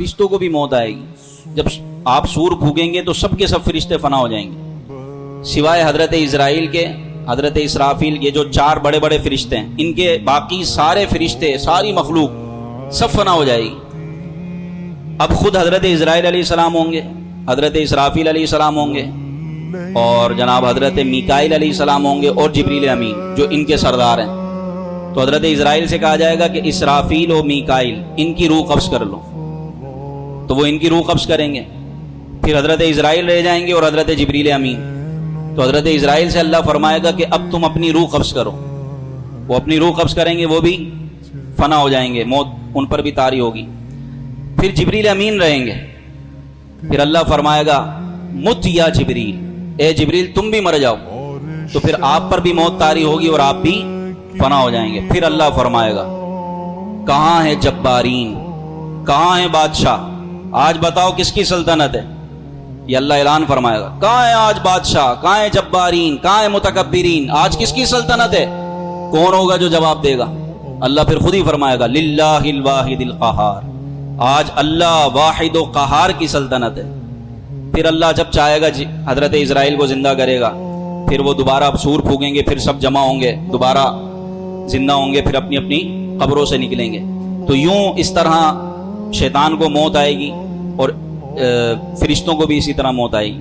فرشتوں کو بھی موت آئے گی. جب آپ سور پھونکیں گے تو سب کے سب فرشتے فنا ہو جائیں گے سوائے حضرت اسرائیل کے, حضرت اسرافیل کے, جو 4 بڑے بڑے فرشتے ہیں. ان کے باقی سارے فرشتے, ساری مخلوق سب فنا ہو جائے گی. اب خود حضرت اسرائیل علیہ السلام ہوں گے, حضرت اسرافیل علیہ السلام ہوں گے, اور جناب حضرت میکائیل علیہ السلام ہوں گے, اور جبریل امین جو ان کے سردار ہیں. تو حضرت اسرائیل سے کہا جائے گا کہ اسرافیل و میکائیل ان کی روح قبض کر لو, تو وہ ان کی روح قبض کریں گے. پھر حضرت اسرائیل رہ جائیں گے اور حضرت جبریل امین. تو حضرت اسرائیل سے اللہ فرمائے گا کہ اب تم اپنی روح قبض کرو. وہ اپنی روح قبض کریں گے, وہ بھی فنا ہو جائیں گے, موت ان پر بھی طاری ہوگی. پھر جبریل امین رہیں گے. پھر اللہ فرمائے گا مت یا جبریل, اے جبریل تم بھی مر جاؤ. تو پھر آپ پر بھی موت طاری ہوگی اور آپ بھی فنا ہو جائیں گے. پھر اللہ فرمائے گا کہاں ہے جبارین, کہاں ہے بادشاہ, آج بتاؤ کس کی سلطنت ہے. یہ اللہ اعلان فرمائے گا کہاں ہے آج بادشاہ, کہاں ہے جبارین, کہاں ہے متکبرین, آج کس کی سلطنت ہے. کون ہوگا جو جواب دے گا؟ اللہ پھر خود ہی فرمائے گا للہ الواحد القہار, آج اللہ واحد و قہار کی سلطنت ہے. پھر اللہ جب چاہے گا حضرت اسرائیل کو زندہ کرے گا, پھر وہ دوبارہ سور پھونکیں گے, پھر سب جمع ہوں گے, دوبارہ زندہ ہوں گے, پھر اپنی اپنی قبروں سے نکلیں گے. تو یوں اس طرح شیطان کو موت آئے گی اور فرشتوں کو بھی اسی طرح موت آئے گی.